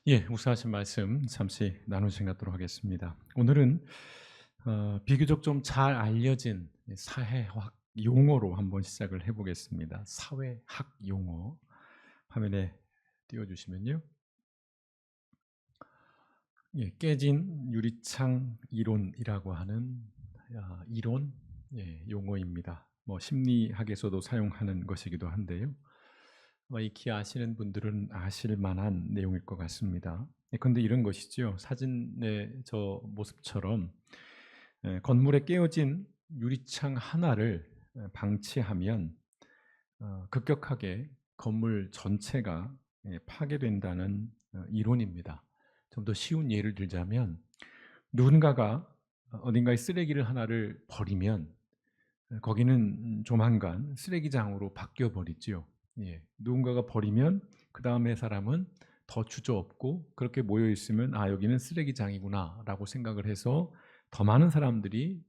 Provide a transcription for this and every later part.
묵상하신 말씀 잠시 나누시 갖도록 하겠습니다. 오늘은 비교적 좀 잘 알려진 사회학 용어로 한번 시작을 해보겠습니다. 사회학 용어 화면에 띄워주시면요. 깨진 유리창 이론이라고 하는 이론 용어입니다. 심리학에서도 사용하는 것이기도 한데요. 익히 아시는 분들은 아실 만한 내용일 것 같습니다. 그런데 이런 것이죠. 사진의 저 모습처럼 건물에 깨어진 유리창 하나를 방치하면 급격하게 건물 전체가 파괴된다는 이론입니다. 좀 더 쉬운 예를 들자면 누군가가 어딘가에 쓰레기를 하나를 버리면 거기는 조만간 쓰레기장으로 바뀌어 버리지요. 누군가가 버리면 그 다음에 사람은 더 주저없고 그렇게 모여 있으면 여기는 쓰레기장이구나라고 생각을 해서 더 많은 사람들이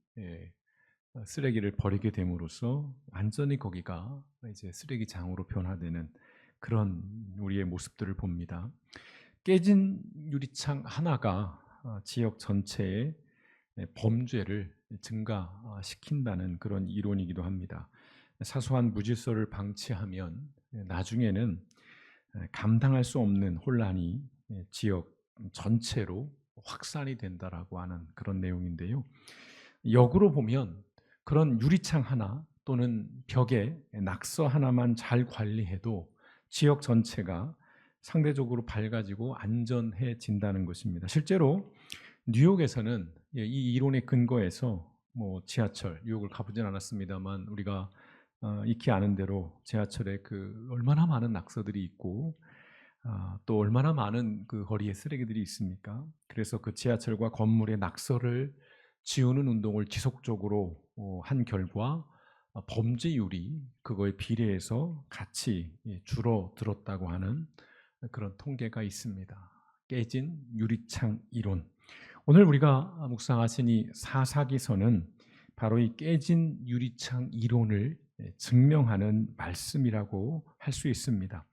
쓰레기를 버리게 됨으로써 완전히 거기가 이제 쓰레기장으로 변화되는 그런 우리의 모습들을 봅니다. 깨진 유리창 하나가 지역 전체에 범죄를 증가시킨다는 그런 이론이기도 합니다. 사소한 무질서를 방치하면 나중에는 감당할 수 없는 혼란이 지역 전체로 확산이 된다라고 하는 그런 내용인데요. 역으로 보면 그런 유리창 하나 또는 벽에 낙서 하나만 잘 관리해도 지역 전체가 상대적으로 밝아지고 안전해진다는 것입니다. 실제로 뉴욕에서는 이 이론에 근거해서 지하철, 뉴욕을 가보진 않았습니다만 우리가 익히 아는 대로 지하철에 그 얼마나 많은 낙서들이 있고 또 얼마나 많은 그 거리에 쓰레기들이 있습니까? 그래서 그 지하철과 건물의 낙서를 지우는 운동을 지속적으로 한 결과 범죄율이 그거에 비례해서 같이 줄어들었다고 하는 그런 통계가 있습니다. 깨진 유리창 이론. 오늘 우리가 묵상하신 이 사사기서는 바로 이 깨진 유리창 이론을 증명하는 말씀이라고 할 수 있습니다.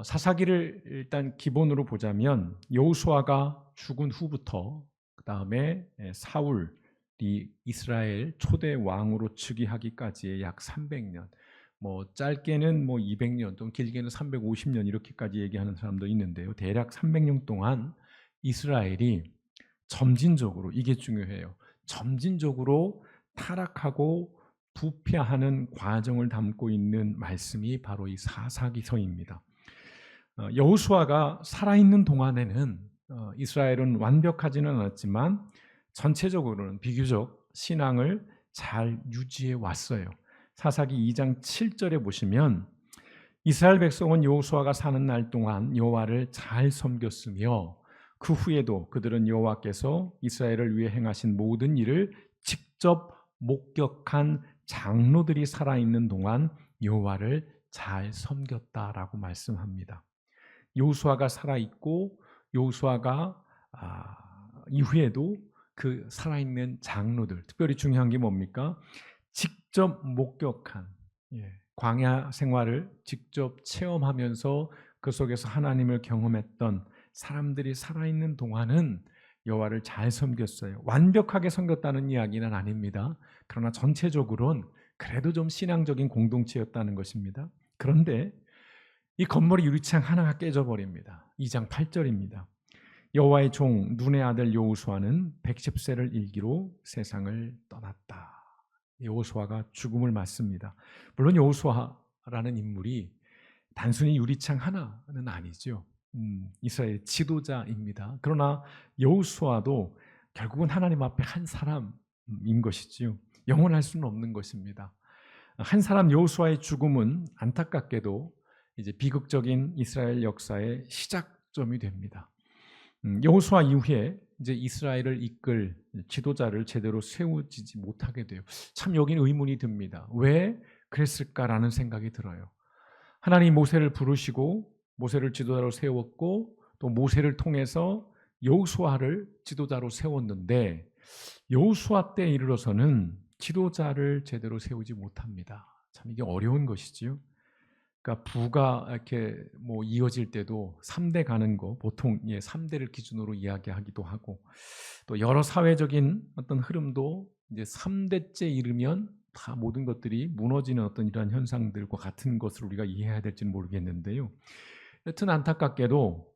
사사기를 일단 기본으로 보자면 여호수아가 죽은 후부터 그 다음에 사울이 이스라엘 초대 왕으로 즉위하기까지의 약 300년, 짧게는 200년 또는 길게는 350년 이렇게까지 얘기하는 사람도 있는데요. 대략 300년 동안 이스라엘이 점진적으로, 이게 중요해요, 점진적으로 타락하고 부패하는 과정을 담고 있는 말씀이 바로 이 사사기서입니다. 여호수아가 살아있는 동안에는 이스라엘은 완벽하지는 않았지만 전체적으로는 비교적 신앙을 잘 유지해 왔어요. 사사기 2장 7절에 보시면 이스라엘 백성은 여호수아가 사는 날 동안 여호와를 잘 섬겼으며 그 후에도 그들은 여호와께서 이스라엘을 위해 행하신 모든 일을 직접 목격한 장로들이 살아있는 동안 여호와를 잘 섬겼다라고 말씀합니다. 여호수아가 살아있고 여호수아가 이후에도 그 살아있는 장로들, 특별히 중요한 게 뭡니까? 직접 목격한 광야 생활을 직접 체험하면서 그 속에서 하나님을 경험했던 사람들이 살아있는 동안은 여호와를 잘 섬겼어요. 완벽하게 섬겼다는 이야기는 아닙니다. 그러나 전체적으로는 그래도 좀 신앙적인 공동체였다는 것입니다. 그런데 이 건물의 유리창 하나가 깨져버립니다. 2장 8절입니다. 여호와의 종 눈의 아들 여호수아는 110세를 일기로 세상을 떠났다. 여호수아가 죽음을 맞습니다. 물론 여호수아라는 인물이 단순히 유리창 하나는 아니죠. 이스라엘 지도자입니다. 그러나 여호수아도 결국은 하나님 앞에 한 사람인 것이지요. 영원할 수는 없는 것입니다. 한 사람 여호수아의 죽음은 안타깝게도 이제 비극적인 이스라엘 역사의 시작점이 됩니다. 여호수아 이후에 이제 이스라엘을 이끌 지도자를 제대로 세우지 못하게 돼요. 참 여기는 의문이 듭니다. 왜 그랬을까라는 생각이 들어요. 하나님 모세를 부르시고 모세를 지도자로 세웠고 또 모세를 통해서 여호수아를 지도자로 세웠는데 여호수아 때에 이르러서는 지도자를 제대로 세우지 못합니다. 참 이게 어려운 것이지요. 그러니까 부가 이렇게 뭐 이어질 때도 3대 가는 거 보통 3대를 기준으로 이야기하기도 하고, 또 여러 사회적인 어떤 흐름도 이제 3대째 이르면 다 모든 것들이 무너지는 어떤 이러한 현상들과 같은 것을 우리가 이해해야 될지는 모르겠는데요. 여튼 안타깝게도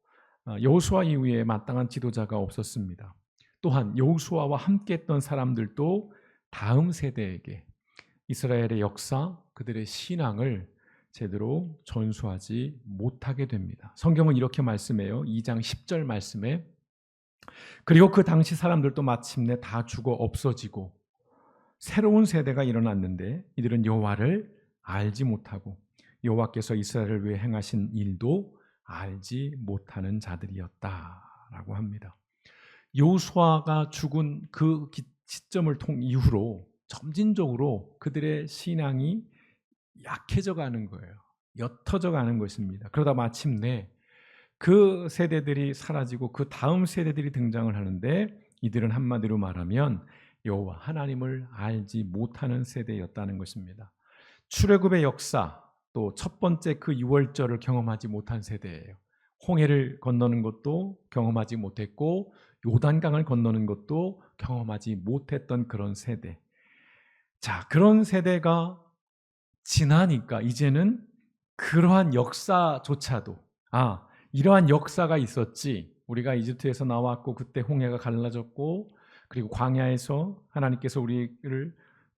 여호수아 이후에 마땅한 지도자가 없었습니다. 또한 여호수아와 함께했던 사람들도 다음 세대에게 이스라엘의 역사, 그들의 신앙을 제대로 전수하지 못하게 됩니다. 성경은 이렇게 말씀해요. 2장 10절 말씀에, 그리고 그 당시 사람들도 마침내 다 죽어 없어지고 새로운 세대가 일어났는데 이들은 여호와를 알지 못하고 여호와께서 이스라엘을 위해 행하신 일도 알지 못하는 자들이었다라고 합니다. 여호수아가 죽은 그 시점을 이후로 점진적으로 그들의 신앙이 약해져 가는 거예요. 옅어져 가는 것입니다. 그러다 마침내 그 세대들이 사라지고 그 다음 세대들이 등장을 하는데, 이들은 한마디로 말하면 여호와 하나님을 알지 못하는 세대였다는 것입니다. 출애굽의 역사, 또 첫 번째 그 유월절을 경험하지 못한 세대예요. 홍해를 건너는 것도 경험하지 못했고 요단강을 건너는 것도 경험하지 못했던 그런 세대. 자, 그런 세대가 지나니까 이제는 그러한 역사조차도, 이러한 역사가 있었지, 우리가 이집트에서 나왔고 그때 홍해가 갈라졌고 그리고 광야에서 하나님께서 우리를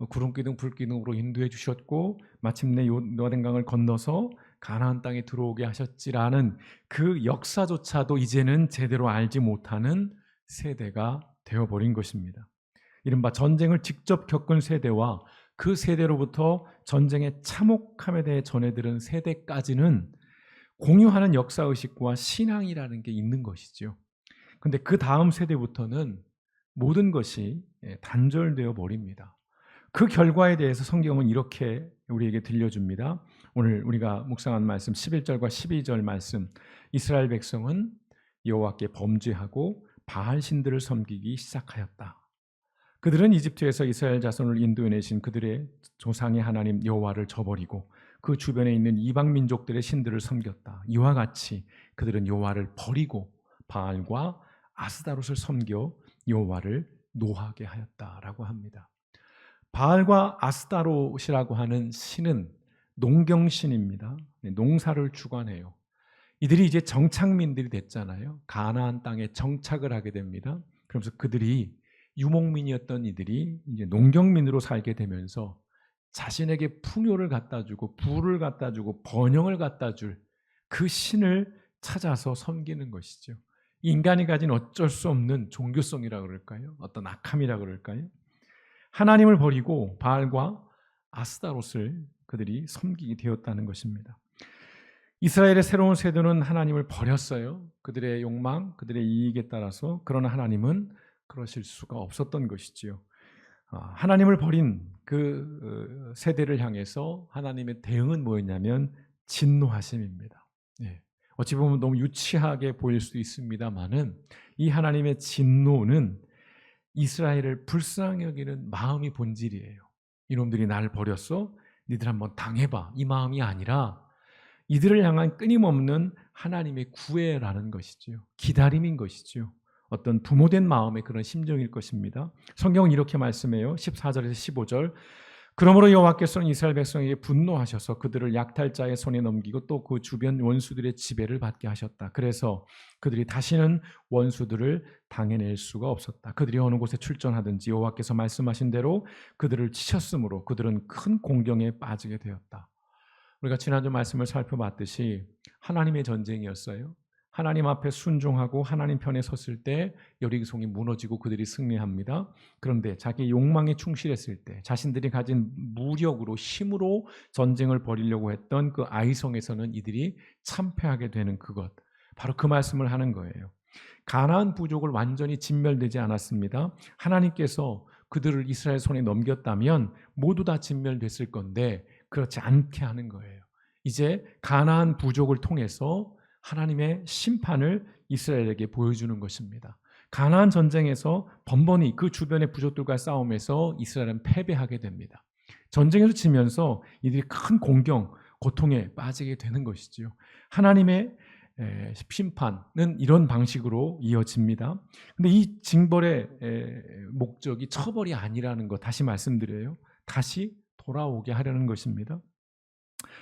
구름기둥 불기둥으로 인도해 주셨고 마침내 요단강을 건너서 가나안 땅에 들어오게 하셨지라는 그 역사조차도 이제는 제대로 알지 못하는 세대가 되어버린 것입니다. 이른바 전쟁을 직접 겪은 세대와 그 세대로부터 전쟁의 참혹함에 대해 전해들은 세대까지는 공유하는 역사의식과 신앙이라는 게 있는 것이죠. 그런데 그 다음 세대부터는 모든 것이 단절되어 버립니다. 그 결과에 대해서 성경은 이렇게 우리에게 들려줍니다. 오늘 우리가 묵상한 말씀 11절과 12절 말씀, 이스라엘 백성은 여호와께 범죄하고 바알 신들을 섬기기 시작하였다. 그들은 이집트에서 이스라엘 자손을 인도해내신 그들의 조상의 하나님 여호와를 저버리고 그 주변에 있는 이방 민족들의 신들을 섬겼다. 이와 같이 그들은 여호와를 버리고 바알과 아스다롯을 섬겨 여호와를 노하게 하였다라고 합니다. 바알과 아스다롯이라고 하는 신은 농경신입니다. 농사를 주관해요. 이들이 이제 정착민들이 됐잖아요. 가나안 땅에 정착을 하게 됩니다. 그러면서 그들이 유목민이었던 이들이 이제 농경민으로 살게 되면서 자신에게 풍요를 갖다 주고 부를 갖다 주고 번영을 갖다 줄 그 신을 찾아서 섬기는 것이죠. 인간이 가진 어쩔 수 없는 종교성이라 그럴까요? 어떤 악함이라 그럴까요? 하나님을 버리고 바알과 아스다롯을 그들이 섬기게 되었다는 것입니다. 이스라엘의 새로운 세대는 하나님을 버렸어요. 그들의 욕망, 그들의 이익에 따라서. 그러나 하나님은 그러실 수가 없었던 것이지요. 하나님을 버린 그 세대를 향해서 하나님의 대응은 뭐였냐면 진노하심입니다. 어찌 보면 너무 유치하게 보일 수도 있습니다만은 이 하나님의 진노는 이스라엘을 불쌍히 여기는 마음이 본질이에요. 이놈들이 나를 버렸어? 니들 한번 당해봐. 이 마음이 아니라 이들을 향한 끊임없는 하나님의 구애라는 것이죠. 기다림인 것이죠. 어떤 부모된 마음의 그런 심정일 것입니다. 성경은 이렇게 말씀해요. 14절에서 15절. 그러므로 여호와께서는 이스라엘 백성에게 분노하셔서 그들을 약탈자의 손에 넘기고 또 그 주변 원수들의 지배를 받게 하셨다. 그래서 그들이 다시는 원수들을 당해낼 수가 없었다. 그들이 어느 곳에 출전하든지 여호와께서 말씀하신 대로 그들을 치셨으므로 그들은 큰 공경에 빠지게 되었다. 우리가 지난주 말씀을 살펴봤듯이 하나님의 전쟁이었어요. 하나님 앞에 순종하고 하나님 편에 섰을 때 여리고성이 무너지고 그들이 승리합니다. 그런데 자기 욕망에 충실했을 때 자신들이 가진 무력으로 힘으로 전쟁을 벌이려고 했던 그 아이성에서는 이들이 참패하게 되는 그것, 바로 그 말씀을 하는 거예요. 가나안 부족을 완전히 진멸되지 않았습니다. 하나님께서 그들을 이스라엘 손에 넘겼다면 모두 다 진멸됐을 건데 그렇지 않게 하는 거예요. 이제 가나안 부족을 통해서 하나님의 심판을 이스라엘에게 보여주는 것입니다. 가나안 전쟁에서 번번이 그 주변의 부족들과 싸움에서 이스라엘은 패배하게 됩니다. 전쟁에서 지면서 이들이 큰 공경, 고통에 빠지게 되는 것이지요. 하나님의 심판은 이런 방식으로 이어집니다. 근데 이 징벌의 목적이 처벌이 아니라는 것 다시 말씀드려요. 다시 돌아오게 하려는 것입니다.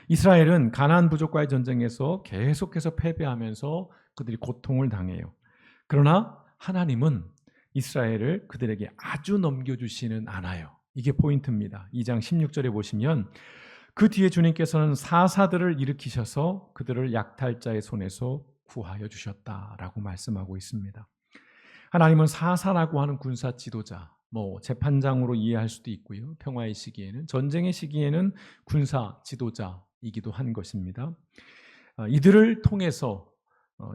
이스라엘은 가나안 부족과의 전쟁에서 계속해서 패배하면서 그들이 고통을 당해요. 그러나 하나님은 이스라엘을 그들에게 아주 넘겨주시는 않아요. 이게 포인트입니다. 2장 16절에 보시면 그 뒤에 주님께서는 사사들을 일으키셔서 그들을 약탈자의 손에서 구하여 주셨다라고 말씀하고 있습니다. 하나님은 사사라고 하는 군사 지도자, 재판장으로 이해할 수도 있고요. 평화의 시기에는, 전쟁의 시기에는 군사 지도자이기도 한 것입니다. 이들을 통해서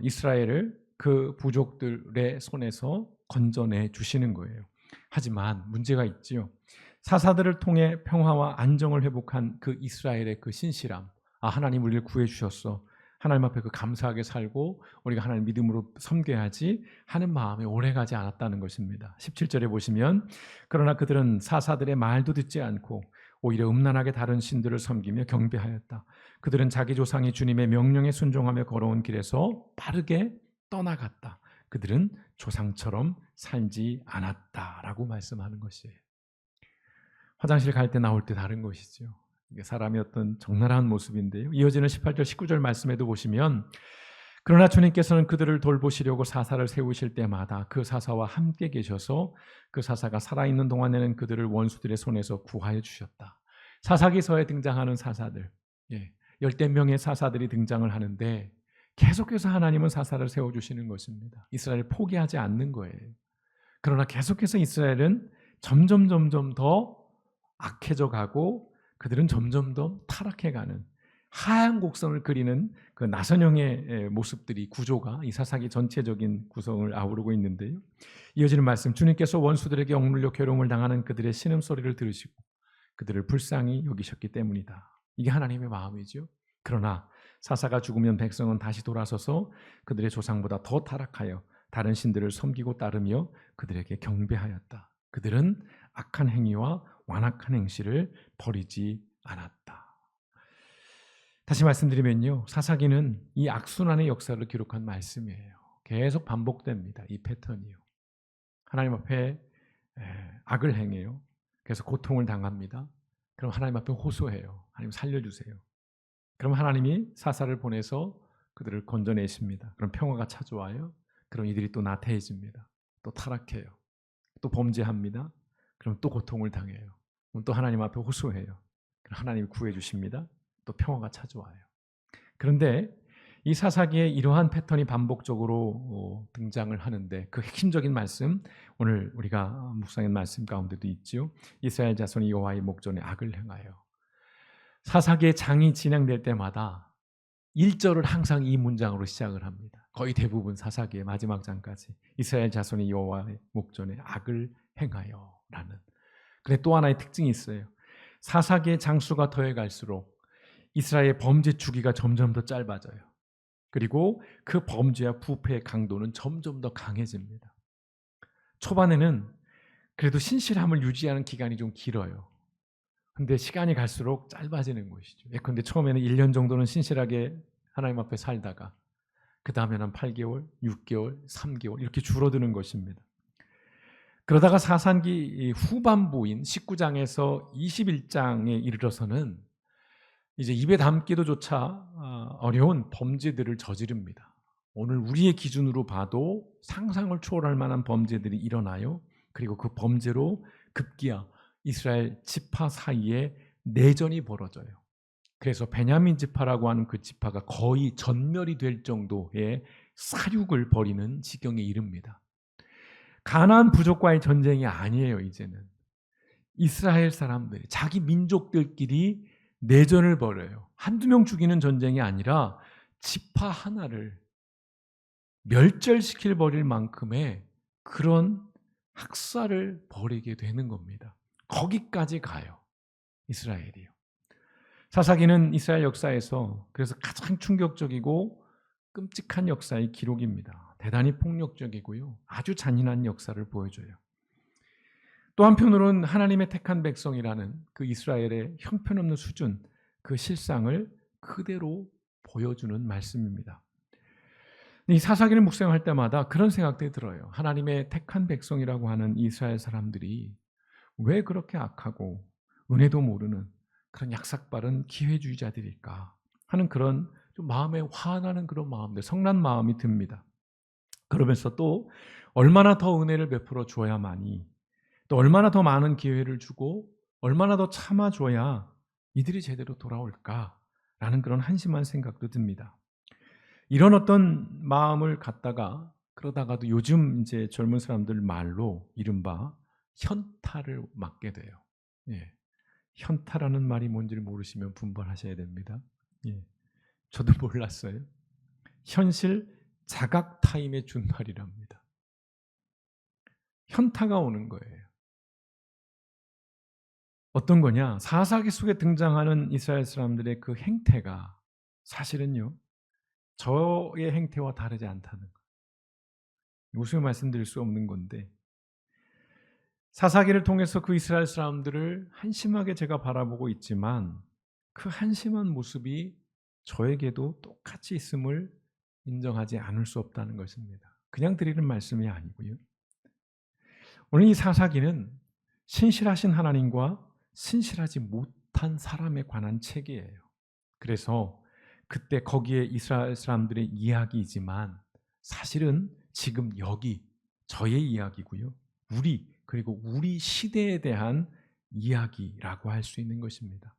이스라엘을 그 부족들의 손에서 건져내 주시는 거예요. 하지만 문제가 있지요. 사사들을 통해 평화와 안정을 회복한 그 이스라엘의 그 신실함, 하나님 우리를 구해 주셨어, 하나님 앞에 그 감사하게 살고 우리가 하나님 믿음으로 섬겨야지 하는 마음에 오래가지 않았다는 것입니다. 17절에 보시면 그러나 그들은 사사들의 말도 듣지 않고 오히려 음란하게 다른 신들을 섬기며 경배하였다. 그들은 자기 조상이 주님의 명령에 순종하며 걸어온 길에서 빠르게 떠나갔다. 그들은 조상처럼 살지 않았다라고 말씀하는 것이에요. 화장실 갈 때 나올 때 다른 것이죠. 이게 사람의 어떤 적나라한 모습인데요. 이어지는 18절 19절 말씀에도 보시면 그러나 주님께서는 그들을 돌보시려고 사사를 세우실 때마다 그 사사와 함께 계셔서 그 사사가 살아있는 동안에는 그들을 원수들의 손에서 구하여 주셨다. 사사기서에 등장하는 사사들, 열댓 명의 사사들이 등장을 하는데 계속해서 하나님은 사사를 세워주시는 것입니다. 이스라엘을 포기하지 않는 거예요. 그러나 계속해서 이스라엘은 점점 더 악해져 가고 그들은 점점 더 타락해가는 하얀 곡선을 그리는 그 나선형의 모습들이, 구조가 이 사사기 전체적인 구성을 아우르고 있는데요. 이어지는 말씀, 주님께서 원수들에게 억눌려 괴로움을 당하는 그들의 신음소리를 들으시고 그들을 불쌍히 여기셨기 때문이다. 이게 하나님의 마음이죠. 그러나 사사가 죽으면 백성은 다시 돌아서서 그들의 조상보다 더 타락하여 다른 신들을 섬기고 따르며 그들에게 경배하였다. 그들은 악한 행위와 완악한 행실을 버리지 않았다. 다시 말씀드리면요, 사사기는 이 악순환의 역사를 기록한 말씀이에요. 계속 반복됩니다. 이 패턴이요. 하나님 앞에 악을 행해요. 그래서 고통을 당합니다. 그럼 하나님 앞에 호소해요. 하나님 살려주세요. 그럼 하나님이 사사를 보내서 그들을 건져내십니다. 그럼 평화가 찾아와요. 그럼 이들이 또 나태해집니다. 또 타락해요. 또 범죄합니다. 그럼 또 고통을 당해요. 그럼 또 하나님 앞에 호소해요. 그럼 하나님이 구해주십니다. 또 평화가 찾아와요. 그런데 이 사사기에 이러한 패턴이 반복적으로 등장을 하는데 그 핵심적인 말씀, 오늘 우리가 묵상한 말씀 가운데도 있죠. 이스라엘 자손이 여호와의 목전에 악을 행하여. 사사기의 장이 진행될 때마다 1절을 항상 이 문장으로 시작을 합니다. 거의 대부분 사사기의 마지막 장까지 이스라엘 자손이 여호와의 목전에 악을 행하여 라는. 그런데 또 하나의 특징이 있어요. 사사기의 장수가 더해갈수록 이스라엘의 범죄 주기가 점점 더 짧아져요. 그리고 그 범죄와 부패의 강도는 점점 더 강해집니다. 초반에는 그래도 신실함을 유지하는 기간이 좀 길어요. 근데 시간이 갈수록 짧아지는 것이죠. 예컨대 처음에는 1년 정도는 신실하게 하나님 앞에 살다가 그 다음에는 한 8개월, 6개월, 3개월 이렇게 줄어드는 것입니다. 그러다가 사사기 후반부인 19장에서 21장에 이르러서는 이제 입에 담기도조차 어려운 범죄들을 저지릅니다. 오늘 우리의 기준으로 봐도 상상을 초월할 만한 범죄들이 일어나요. 그리고 그 범죄로 급기야 이스라엘 지파 사이에 내전이 벌어져요. 그래서 베냐민 지파라고 하는 그 지파가 거의 전멸이 될 정도의 사륙을 벌이는 지경에 이릅니다. 가나안 부족과의 전쟁이 아니에요. 이제는 이스라엘 사람들이 자기 민족들끼리 내전을 벌여요. 한두 명 죽이는 전쟁이 아니라 지파 하나를 멸절시킬 버릴 만큼의 그런 학살을 벌이게 되는 겁니다. 거기까지 가요. 이스라엘이요. 사사기는 이스라엘 역사에서 그래서 가장 충격적이고 끔찍한 역사의 기록입니다. 대단히 폭력적이고요. 아주 잔인한 역사를 보여줘요. 또 한편으로는 하나님의 택한 백성이라는 그 이스라엘의 형편없는 수준, 그 실상을 그대로 보여주는 말씀입니다. 이 사사기를 묵상할 때마다 그런 생각들이 들어요. 하나님의 택한 백성이라고 하는 이스라엘 사람들이 왜 그렇게 악하고 은혜도 모르는 그런 약삭빠른 기회주의자들일까 하는 그런 좀 마음에 화나는 그런 마음들, 성난 마음이 듭니다. 그러면서 또 얼마나 더 은혜를 베풀어 줘야만이, 또 얼마나 더 많은 기회를 주고 얼마나 더 참아줘야 이들이 제대로 돌아올까라는 그런 한심한 생각도 듭니다. 이런 어떤 마음을 갖다가 그러다가도 요즘 이제 젊은 사람들 말로 이른바 현타를 맞게 돼요. 예. 현타라는 말이 뭔지를 모르시면 분발하셔야 됩니다. 예. 저도 몰랐어요. 현실 자각 타임의 준말이랍니다. 현타가 오는 거예요. 어떤 거냐? 사사기 속에 등장하는 이스라엘 사람들의 그 행태가 사실은요, 저의 행태와 다르지 않다는 거예요. 웃으며 말씀드릴 수 없는 건데, 사사기를 통해서 그 이스라엘 사람들을 한심하게 제가 바라보고 있지만 그 한심한 모습이 저에게도 똑같이 있음을 인정하지 않을 수 없다는 것입니다. 그냥 드리는 말씀이 아니고요. 오늘 이 사사기는 신실하신 하나님과 신실하지 못한 사람에 관한 책이에요. 그래서 그때 거기에 이스라엘 사람들의 이야기이지만 사실은 지금 여기 저의 이야기고요. 그리고 우리 시대에 대한 이야기라고 할 수 있는 것입니다.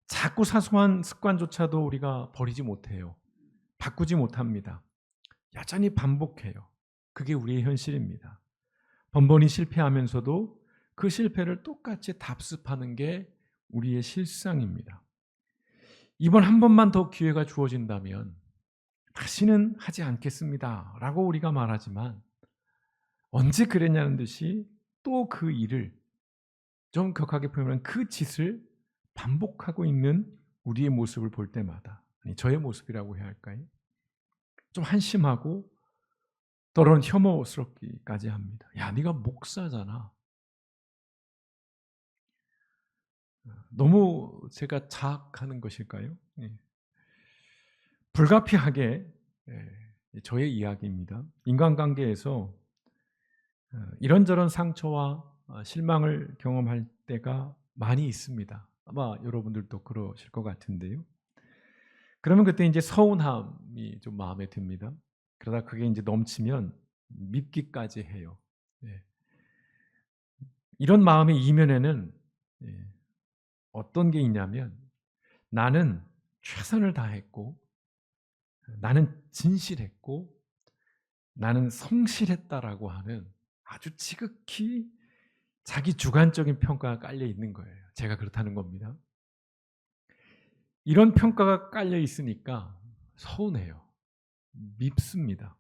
자꾸 사소한 습관조차도 우리가 버리지 못해요. 바꾸지 못합니다. 여전히 반복해요. 그게 우리의 현실입니다. 번번이 실패하면서도 그 실패를 똑같이 답습하는 게 우리의 실상입니다. 이번 한 번만 더 기회가 주어진다면 다시는 하지 않겠습니다 라고 우리가 말하지만 언제 그랬냐는 듯이 또 그 일을, 좀 격하게 표현하면 그 짓을 반복하고 있는 우리의 모습을 볼 때마다, 아니 저의 모습이라고 해야 할까요? 좀 한심하고 때로는 혐오스럽기까지 합니다. 야, 네가 목사잖아. 너무 제가 자학하는 것일까요? 예. 불가피하게 저의 이야기입니다. 인간관계에서 이런저런 상처와 실망을 경험할 때가 많이 있습니다. 아마 여러분들도 그러실 것 같은데요. 그러면 그때 이제 서운함이 좀 마음에 듭니다. 그러다 그게 이제 넘치면 밉기까지 해요. 예. 이런 마음의 이면에는 어떤 게 있냐면 나는 최선을 다했고 나는 진실했고 나는 성실했다라고 하는 아주 지극히 자기 주관적인 평가가 깔려 있는 거예요. 제가 그렇다는 겁니다. 이런 평가가 깔려 있으니까 서운해요. 밉습니다.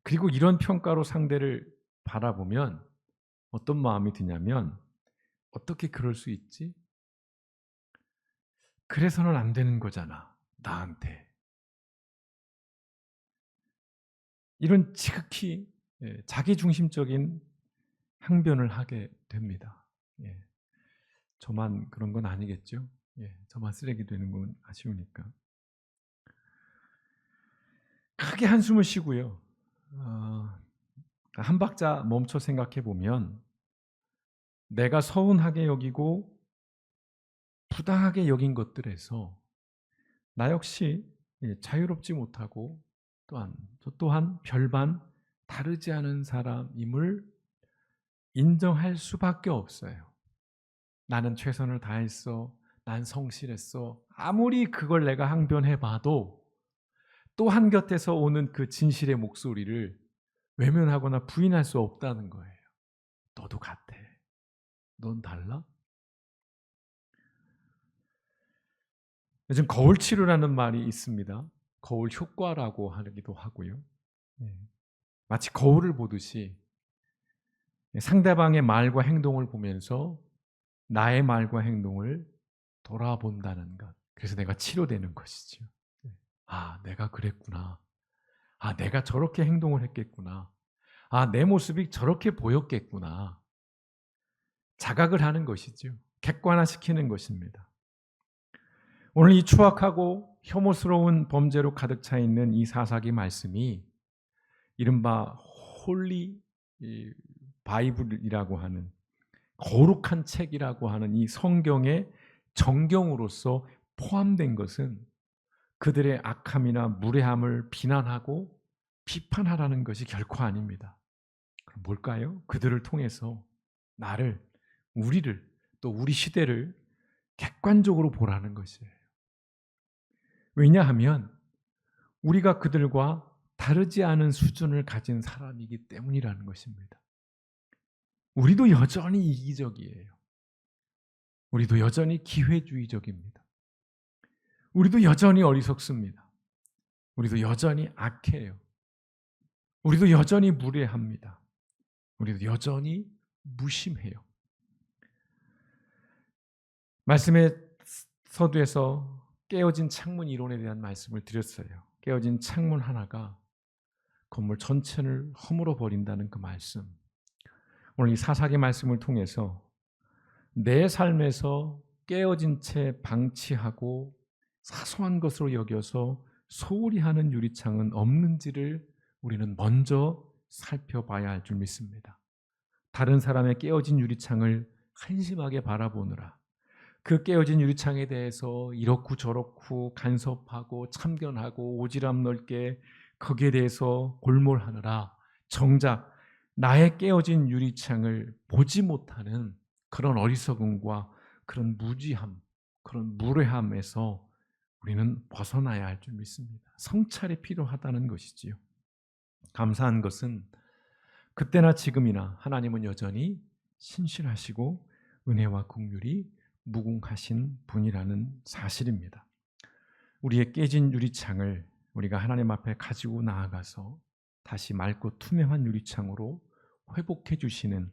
그리고 이런 평가로 상대를 바라보면 어떤 마음이 드냐면 어떻게 그럴 수 있지? 그래서는 안 되는 거잖아. 나한테. 이런 지극히 자기중심적인 항변을 하게 됩니다. 예. 저만 그런 건 아니겠죠? 예. 저만 쓰레기 되는 건 아쉬우니까. 크게 한숨을 쉬고요. 한 박자 멈춰 생각해 보면 내가 서운하게 여기고 부당하게 여긴 것들에서 나 역시 자유롭지 못하고 저 또한 별반 다르지 않은 사람임을 인정할 수밖에 없어요. 나는 최선을 다했어. 난 성실했어. 아무리 그걸 내가 항변해 봐도 또 한 곁에서 오는 그 진실의 목소리를 외면하거나 부인할 수 없다는 거예요. 너도 같아. 넌 달라? 요즘 거울 치료라는 말이 있습니다. 거울 효과라고 하기도 하고요. 마치 거울을 보듯이 상대방의 말과 행동을 보면서 나의 말과 행동을 돌아본다는 것. 그래서 내가 치료되는 것이죠. 아, 내가 그랬구나. 아, 내가 저렇게 행동을 했겠구나. 아, 내 모습이 저렇게 보였겠구나. 자각을 하는 것이죠. 객관화시키는 것입니다. 오늘 이 추악하고 혐오스러운 범죄로 가득 차 있는 이 사사기 말씀이 이른바 홀리 바이블이라고 하는 거룩한 책이라고 하는 이 성경의 정경으로서 포함된 것은 그들의 악함이나 무례함을 비난하고 비판하라는 것이 결코 아닙니다. 그럼 뭘까요? 그들을 통해서 나를, 우리를, 또 우리 시대를 객관적으로 보라는 것이에요. 왜냐하면 우리가 그들과 다르지 않은 수준을 가진 사람이기 때문이라는 것입니다. 우리도 여전히 이기적이에요. 우리도 여전히 기회주의적입니다. 우리도 여전히 어리석습니다. 우리도 여전히 악해요. 우리도 여전히 무례합니다. 우리도 여전히 무심해요. 말씀의 서두에서 깨어진 창문 이론에 대한 말씀을 드렸어요. 깨어진 창문 하나가 건물 전체를 허물어 버린다는 그 말씀. 오늘 이 사사기 말씀을 통해서 내 삶에서 깨어진 채 방치하고 사소한 것으로 여겨서 소홀히 하는 유리창은 없는지를 우리는 먼저 살펴봐야 할 줄 믿습니다. 다른 사람의 깨어진 유리창을 한심하게 바라보느라 그 깨어진 유리창에 대해서 이렇고 저렇고 간섭하고 참견하고 오지랖 넓게 거기에 대해서 골몰하느라 정작 나의 깨어진 유리창을 보지 못하는 그런 어리석음과 그런 무지함, 그런 무례함에서 우리는 벗어나야 할 줄 믿습니다. 성찰이 필요하다는 것이지요. 감사한 것은 그때나 지금이나 하나님은 여전히 신실하시고 은혜와 긍휼이 무궁하신 분이라는 사실입니다. 우리의 깨진 유리창을 우리가 하나님 앞에 가지고 나아가서 다시 맑고 투명한 유리창으로 회복해 주시는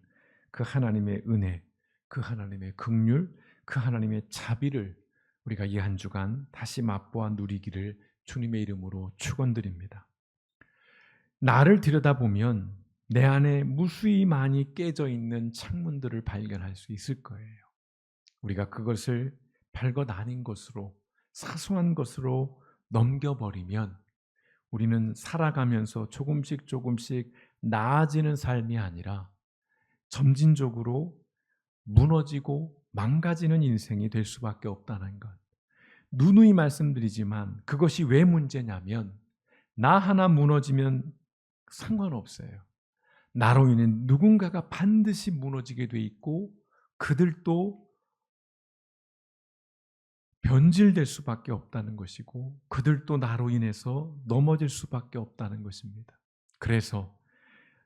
그 하나님의 은혜, 그 하나님의 긍휼, 그 하나님의 자비를 우리가 이 한 주간 다시 맛보아 누리기를 주님의 이름으로 축원드립니다. 나를 들여다보면 내 안에 무수히 많이 깨져 있는 창문들을 발견할 수 있을 거예요. 우리가 그것을 별것 아닌 것으로, 사소한 것으로 넘겨버리면 우리는 살아가면서 조금씩 조금씩 나아지는 삶이 아니라 점진적으로 무너지고 망가지는 인생이 될 수밖에 없다는 것. 누누이 말씀드리지만 그것이 왜 문제냐면 나 하나 무너지면 상관없어요. 나로 인해 누군가가 반드시 무너지게 돼 있고 그들도 변질될 수밖에 없다는 것이고 그들도 나로 인해서 넘어질 수밖에 없다는 것입니다. 그래서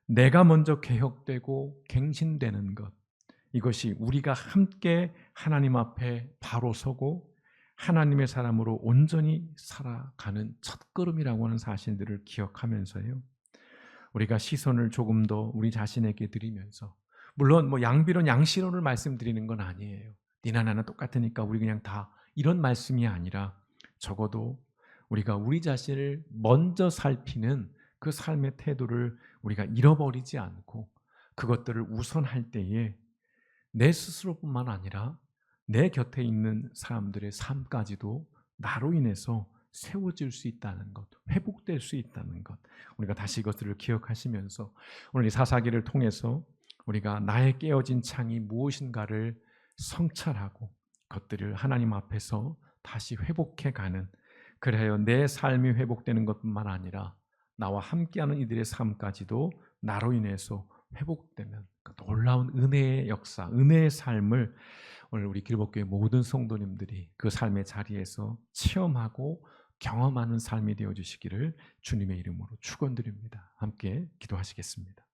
내가 먼저 개혁되고 갱신되는 것, 이것이 우리가 함께 하나님 앞에 바로 서고 하나님의 사람으로 온전히 살아가는 첫걸음이라고 하는 사실들을 기억하면서요. 우리가 시선을 조금 더 우리 자신에게 드리면서, 물론 양비론 양시론을 말씀드리는 건 아니에요. 니나 나나 똑같으니까 우리 그냥 다 이런 말씀이 아니라 적어도 우리가 우리 자신을 먼저 살피는 그 삶의 태도를 우리가 잃어버리지 않고 그것들을 우선할 때에 내 스스로뿐만 아니라 내 곁에 있는 사람들의 삶까지도 나로 인해서 세워질 수 있다는 것, 회복될 수 있다는 것, 우리가 다시 이것들을 기억하시면서 오늘 이 사사기를 통해서 우리가 나의 깨어진 창이 무엇인가를 성찰하고 그것들을 하나님 앞에서 다시 회복해가는, 그래야 내 삶이 회복되는 것뿐만 아니라 나와 함께하는 이들의 삶까지도 나로 인해서 회복되는 그 놀라운 은혜의 역사, 은혜의 삶을 오늘 우리 길복교회 모든 성도님들이 그 삶의 자리에서 체험하고 경험하는 삶이 되어주시기를 주님의 이름으로 축원드립니다. 함께 기도하시겠습니다.